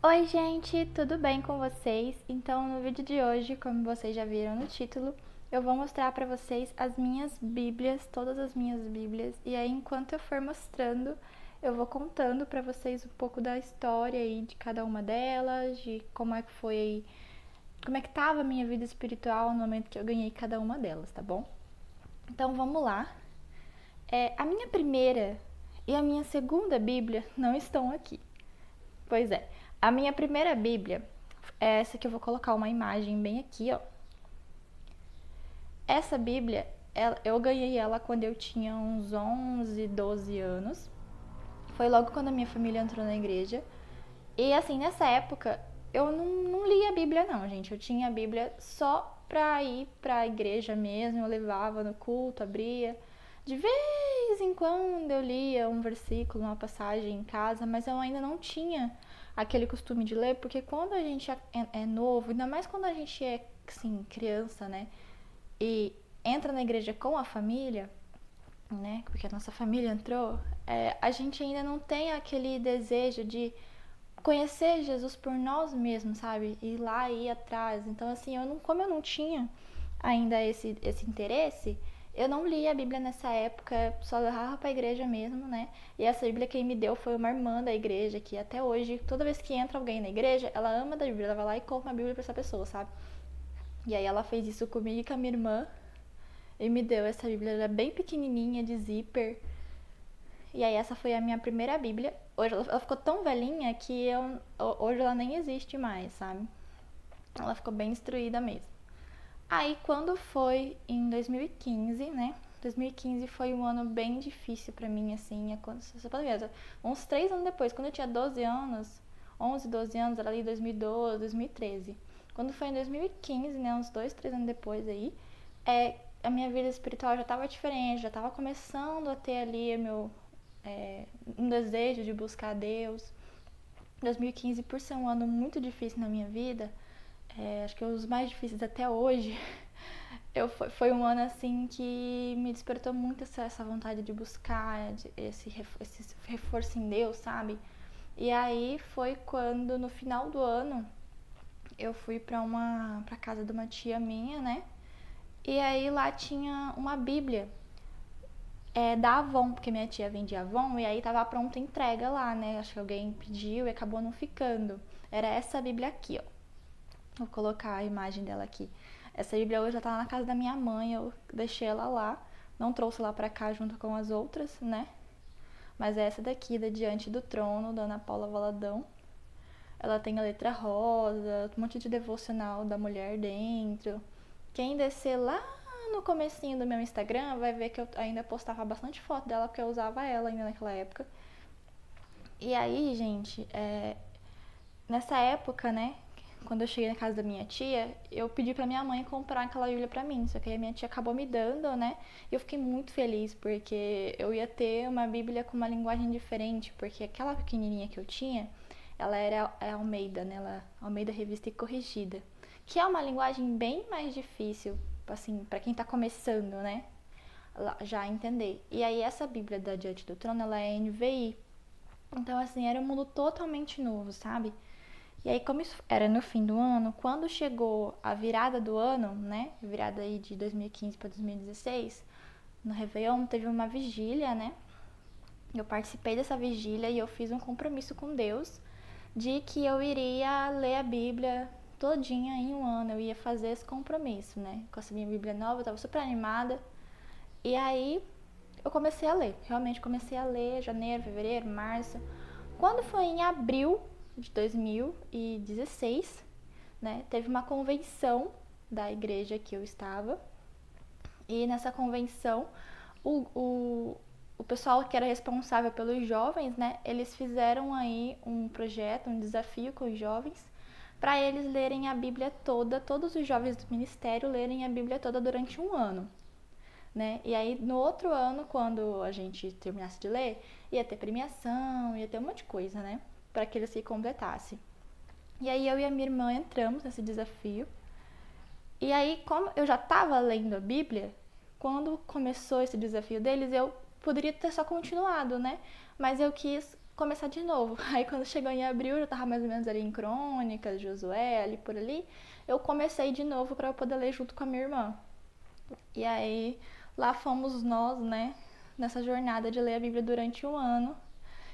Oi, gente, tudo bem com vocês? Então, no vídeo de hoje, como vocês já viram no título, eu vou mostrar para vocês as minhas bíblias, todas as minhas bíblias, e aí enquanto eu for mostrando, eu vou contando para vocês um pouco da história aí de cada uma delas, de como é que foi, como é que tava a minha vida espiritual no momento que eu ganhei cada uma delas, tá bom? Então, vamos lá. A minha primeira e a minha segunda bíblia não estão aqui. Pois é. A minha primeira Bíblia é essa que eu vou colocar uma imagem bem aqui, ó. Essa Bíblia, eu ganhei ela quando eu tinha uns 11, 12 anos. Foi logo quando a minha família entrou na igreja. E assim, nessa época, eu não lia a Bíblia não, gente. Eu tinha a Bíblia só pra ir pra igreja mesmo. Eu levava no culto, abria. De vez em quando eu lia um versículo, uma passagem em casa, mas eu ainda não tinha aquele costume de ler, porque quando a gente é novo, ainda mais quando a gente é, assim, criança, né? E entra na igreja com a família, né? Porque a nossa família entrou, a gente ainda não tem aquele desejo de conhecer Jesus por nós mesmos, sabe? Ir lá e ir atrás. Então, assim, como eu não tinha ainda esse interesse, eu não li a Bíblia nessa época, só levava pra igreja mesmo, né? E essa Bíblia quem me deu foi uma irmã da igreja, que até hoje, toda vez que entra alguém na igreja, ela ama da Bíblia, ela vai lá e compra a Bíblia pra essa pessoa, sabe? E aí ela fez isso comigo e com a minha irmã, e me deu essa Bíblia, ela é bem pequenininha, de zíper, e aí essa foi a minha primeira Bíblia. Hoje ela ficou tão velhinha que hoje ela nem existe mais, sabe? Ela ficou bem destruída mesmo. Aí quando foi em 2015, né? 2015 foi um ano bem difícil pra mim, assim, uns 3 anos depois, quando eu tinha 12 anos, 11, 12 anos, era ali 2012, 2013. Quando foi em 2015, né, uns 2, 3 anos depois aí, a minha vida espiritual já tava diferente, já tava começando a ter ali um desejo de buscar Deus. 2015, por ser um ano muito difícil na minha vida, acho que é os mais difíceis até hoje, foi um ano assim que me despertou muito essa vontade de buscar esse reforço em Deus, sabe? E aí foi quando no final do ano eu fui pra casa de uma tia minha, né? E aí lá tinha uma Bíblia da Avon, porque minha tia vendia Avon e aí tava pronta a entrega lá, né? Acho que alguém pediu e acabou não ficando. Era essa Bíblia aqui, ó. Vou colocar a imagem dela aqui. Essa Bíblia hoje já tá na casa da minha mãe, eu deixei ela lá. Não trouxe lá pra cá junto com as outras, né? Mas é essa daqui, da Diante do Trono, da Ana Paula Valadão. Ela tem a letra rosa, um monte de devocional da mulher dentro. Quem descer lá no comecinho do meu Instagram vai ver que eu ainda postava bastante foto dela, porque eu usava ela ainda naquela época. E aí, gente, nessa época, né, quando eu cheguei na casa da minha tia, eu pedi pra minha mãe comprar aquela Bíblia pra mim. Só que aí a minha tia acabou me dando, né? E eu fiquei muito feliz, porque eu ia ter uma Bíblia com uma linguagem diferente. Porque aquela pequenininha que eu tinha, ela era Almeida, né? Almeida Revista e Corrigida. Que é uma linguagem bem mais difícil, assim, pra quem tá começando, né? Já entender. E aí essa Bíblia da Diante do Trono, ela é NVI. Então, assim, era um mundo totalmente novo, sabe? E aí, como isso era no fim do ano, quando chegou a virada do ano, né? Virada aí de 2015 para 2016, no Réveillon teve uma vigília, né? Eu participei dessa vigília e eu fiz um compromisso com Deus de que eu iria ler a Bíblia todinha em um ano. Eu ia fazer esse compromisso, né? Com essa minha Bíblia nova, eu tava super animada. E aí eu comecei a ler. Realmente comecei a ler janeiro, fevereiro, março. Quando foi em abril de 2016, né, teve uma convenção da igreja que eu estava. E nessa convenção, o pessoal que era responsável pelos jovens, né, eles fizeram aí um projeto, um desafio com os jovens, para eles lerem a Bíblia toda, todos os jovens do ministério lerem a Bíblia toda durante um ano. Né? E aí, no outro ano, quando a gente terminasse de ler, ia ter premiação, ia ter um monte de coisa, né? Para que eles se completassem. E aí, eu e a minha irmã entramos nesse desafio. E aí, como eu já estava lendo a Bíblia, quando começou esse desafio deles, eu poderia ter só continuado, né? Mas eu quis começar de novo. Aí quando chegou em abril, eu tava mais ou menos ali em Crônicas, Josué, ali por ali, eu comecei de novo para eu poder ler junto com a minha irmã. E aí lá fomos nós, né, nessa jornada de ler a Bíblia durante um ano.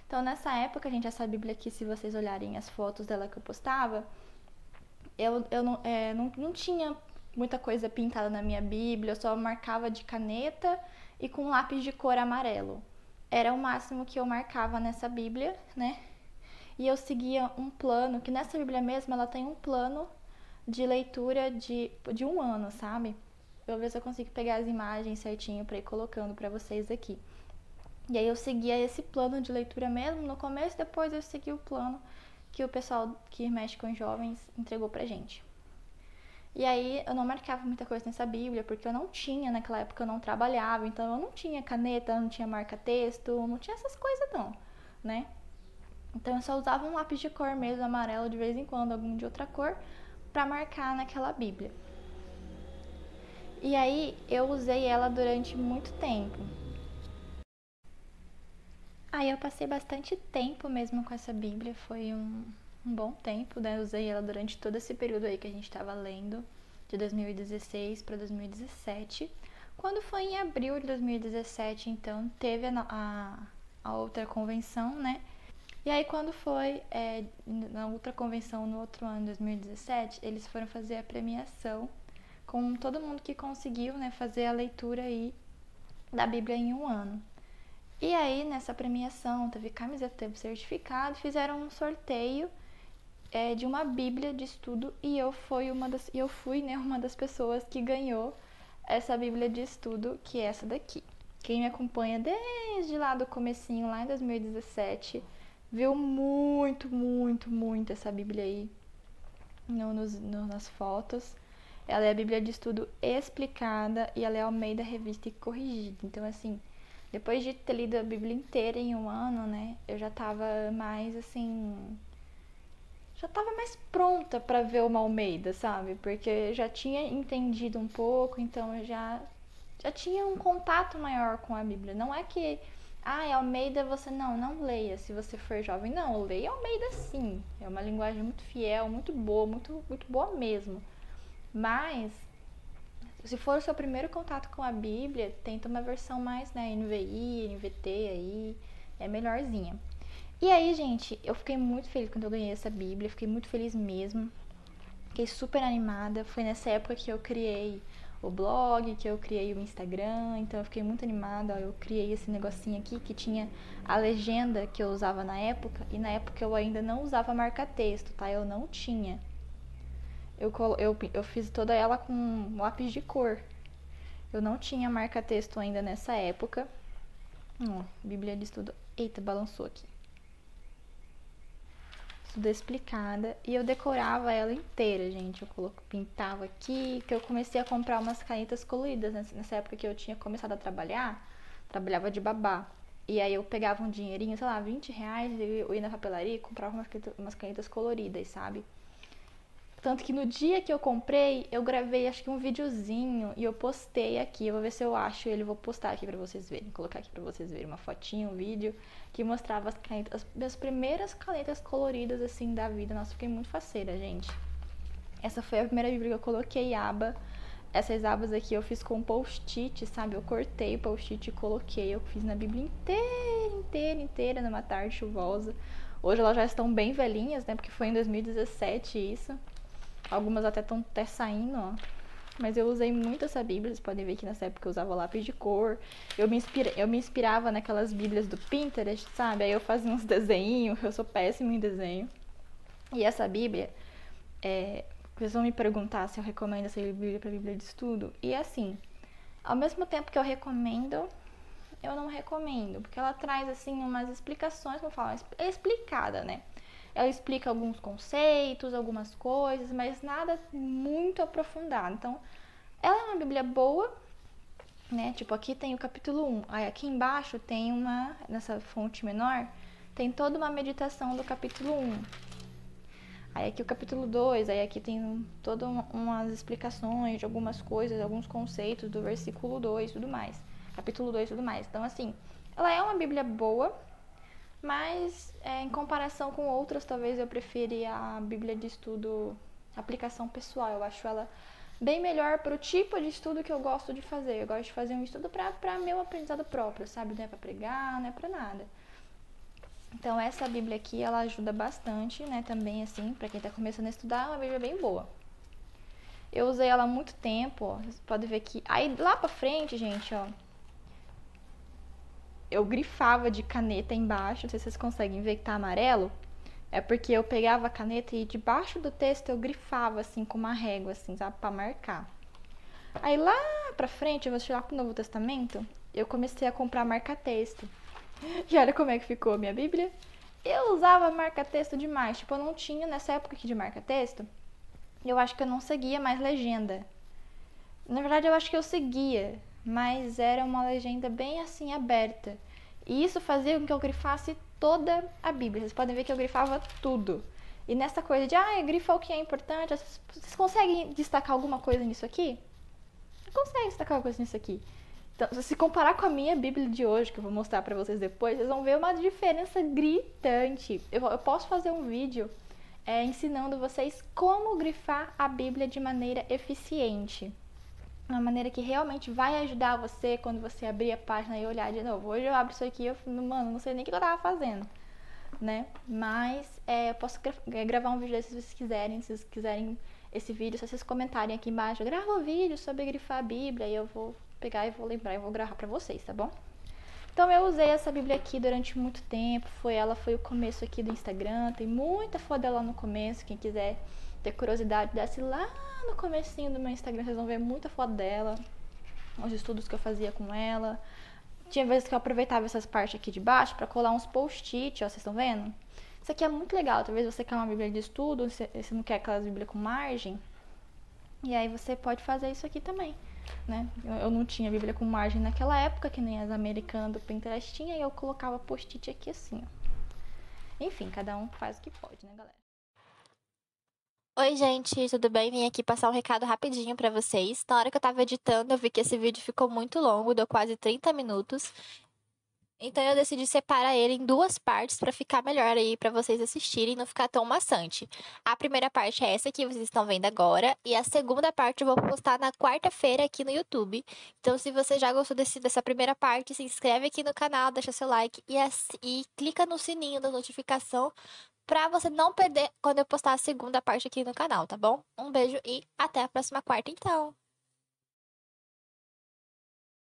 Então nessa época, gente, essa Bíblia aqui, se vocês olharem as fotos dela que eu postava, eu não tinha muita coisa pintada na minha Bíblia, eu só marcava de caneta e com lápis de cor amarelo. Era o máximo que eu marcava nessa Bíblia, né? E eu seguia um plano, que nessa Bíblia mesmo ela tem um plano de leitura de um ano, sabe? Eu vou ver se eu consigo pegar as imagens certinho para ir colocando para vocês aqui. E aí eu seguia esse plano de leitura mesmo no começo, depois eu segui o plano que o pessoal que mexe com jovens entregou pra gente. E aí eu não marcava muita coisa nessa Bíblia, porque eu não tinha, naquela época eu não trabalhava, então eu não tinha caneta, não tinha marca-texto, não tinha essas coisas não, né? Então eu só usava um lápis de cor mesmo, amarelo de vez em quando, algum de outra cor, pra marcar naquela Bíblia. E aí eu usei ela durante muito tempo. Aí eu passei bastante tempo mesmo com essa Bíblia, foi um bom tempo, né? Eu usei ela durante todo esse período aí que a gente estava lendo, de 2016 para 2017. Quando foi em abril de 2017, então, teve a outra convenção, né? E aí quando foi na outra convenção no outro ano, 2017, eles foram fazer a premiação com todo mundo que conseguiu, né, fazer a leitura aí da Bíblia em um ano. E aí, nessa premiação, teve camiseta, teve certificado, fizeram um sorteio de uma Bíblia de estudo e eu fui uma das pessoas que ganhou essa Bíblia de estudo, que é essa daqui. Quem me acompanha desde lá do comecinho, lá em 2017, viu muito essa Bíblia aí nas fotos. Ela é a Bíblia de estudo explicada e ela é Almeida Revista e Corrigida. Então, assim, depois de ter lido a Bíblia inteira em um ano, né, eu já tava mais, assim, já tava mais pronta pra ver uma Almeida, sabe? Porque eu já tinha entendido um pouco, então eu já tinha um contato maior com a Bíblia. Não é que, Almeida você não leia se você for jovem. Não, leia Almeida sim. É uma linguagem muito fiel, muito boa, muito boa mesmo. Mas se for o seu primeiro contato com a Bíblia, tenta uma versão mais, né, NVI, NVT aí, é melhorzinha. E aí, gente, eu fiquei muito feliz quando eu ganhei essa Bíblia, fiquei muito feliz mesmo. Fiquei super animada. Foi nessa época que eu criei o blog, que eu criei o Instagram, então eu fiquei muito animada. Eu criei esse negocinho aqui que tinha a legenda que eu usava na época, e na época eu ainda não usava marca-texto, tá? Eu não tinha. Eu fiz toda ela com lápis de cor. Eu não tinha marca-texto ainda nessa época. Bíblia de estudo. Eita, balançou aqui. Tudo explicada. E eu decorava ela inteira, gente. Eu pintava aqui, que eu comecei a comprar umas canetas coloridas. Nessa época que eu tinha começado a trabalhar, trabalhava de babá. E aí eu pegava um dinheirinho, sei lá, R$20, e eu ia na papelaria e comprava umas canetas coloridas, sabe? Tanto que no dia que eu comprei, eu gravei acho que um videozinho e eu postei aqui. Eu vou ver se eu acho ele, vou postar aqui pra vocês verem. Colocar aqui pra vocês verem uma fotinha, um vídeo que mostrava as canetas, as minhas primeiras canetas coloridas assim da vida. Nossa, fiquei muito faceira, gente. Essa foi a primeira Bíblia que eu coloquei aba. Essas abas aqui eu fiz com post-it, sabe? Eu cortei o post-it e coloquei. Eu fiz na Bíblia inteira, numa tarde chuvosa. Hoje elas já estão bem velhinhas, né? Porque foi em 2017 isso. Algumas até estão saindo, ó. Mas eu usei muito essa Bíblia. Vocês podem ver que nessa época eu usava lápis de cor. Eu me inspirava naquelas Bíblias do Pinterest, sabe? Aí eu fazia uns desenhos. Eu sou péssima em desenho. E essa Bíblia, vocês vão me perguntar se eu recomendo essa Bíblia para Bíblia de estudo. E assim, ao mesmo tempo que eu recomendo, eu não recomendo. Porque ela traz, assim, umas explicações, como eu falo, é explicada, né? Ela explica alguns conceitos, algumas coisas, mas nada muito aprofundado. Então, ela é uma Bíblia boa, né? Tipo, aqui tem o capítulo 1. Aí aqui embaixo tem nessa fonte menor, tem toda uma meditação do capítulo 1. Aí aqui o capítulo 2, aí aqui tem todas umas explicações de algumas coisas, alguns conceitos do versículo 2 e tudo mais. Capítulo 2 e tudo mais. Então, assim, ela é uma Bíblia boa, Mas em comparação com outras, talvez eu preferia a Bíblia de Estudo aplicação pessoal. Eu acho ela bem melhor para o tipo de estudo que eu gosto de fazer. Eu gosto de fazer um estudo para meu aprendizado próprio, sabe? Não é para pregar, não é para nada. Então essa Bíblia aqui, ela ajuda bastante, né? Também assim, para quem está começando a estudar, é uma Bíblia bem boa. Eu usei ela há muito tempo, ó. Vocês podem ver que aí lá para frente, gente, ó, eu grifava de caneta embaixo. Não sei se vocês conseguem ver que tá amarelo. É porque eu pegava a caneta e debaixo do texto eu grifava assim com uma régua, assim, sabe? Pra marcar. Aí lá pra frente, eu vou chegar pro Novo Testamento, eu comecei a comprar marca-texto. E olha como é que ficou a minha Bíblia. Eu usava marca-texto demais. Tipo, eu não tinha, nessa época aqui de marca-texto, eu acho que eu não seguia mais legenda. Na verdade, eu acho que eu seguia, mas era uma legenda bem assim aberta. E isso fazia com que eu grifasse toda a Bíblia. Vocês podem ver que eu grifava tudo. E nessa coisa de, grifa o que é importante, vocês conseguem destacar alguma coisa nisso aqui? Não conseguem destacar alguma coisa nisso aqui. Então, se comparar com a minha Bíblia de hoje, que eu vou mostrar pra vocês depois, vocês vão ver uma diferença gritante. Eu posso fazer um vídeo ensinando vocês como grifar a Bíblia de maneira eficiente. Uma maneira que realmente vai ajudar você quando você abrir a página e olhar de novo. Hoje eu abro isso aqui e eu, mano, não sei nem o que eu tava fazendo, né? Mas eu posso gravar um vídeo desse se vocês quiserem. Se vocês quiserem esse vídeo, se vocês comentarem aqui embaixo, eu gravo um vídeo sobre grifar a Bíblia e eu vou pegar e vou lembrar e vou gravar pra vocês, tá bom? Então eu usei essa Bíblia aqui durante muito tempo. Ela foi o começo aqui do Instagram. Tem muita foto dela no começo. Quem quiser ter curiosidade, desce lá no comecinho do meu Instagram, vocês vão ver muita foto dela, os estudos que eu fazia com ela. Tinha vezes que eu aproveitava essas partes aqui de baixo para colar uns post-it, ó, vocês estão vendo? Isso aqui é muito legal. Talvez você quer uma Bíblia de estudo, você não quer aquelas Bíblias com margem, e aí você pode fazer isso aqui também, né? Eu não tinha Bíblia com margem naquela época, que nem as americanas do Pinterest tinha, e eu colocava post-it aqui assim, ó. Enfim, cada um faz o que pode, né, galera? Oi, gente, tudo bem? Vim aqui passar um recado rapidinho pra vocês. Na hora que eu tava editando, eu vi que esse vídeo ficou muito longo, deu quase 30 minutos. Então eu decidi separar ele em duas partes pra ficar melhor aí pra vocês assistirem e não ficar tão maçante. A primeira parte é essa que vocês estão vendo agora e a segunda parte eu vou postar na quarta-feira aqui no YouTube. Então se você já gostou dessa primeira parte, se inscreve aqui no canal, deixa seu like e clica no sininho da notificação pra você não perder quando eu postar a segunda parte aqui no canal, tá bom? Um beijo e até a próxima quarta, então!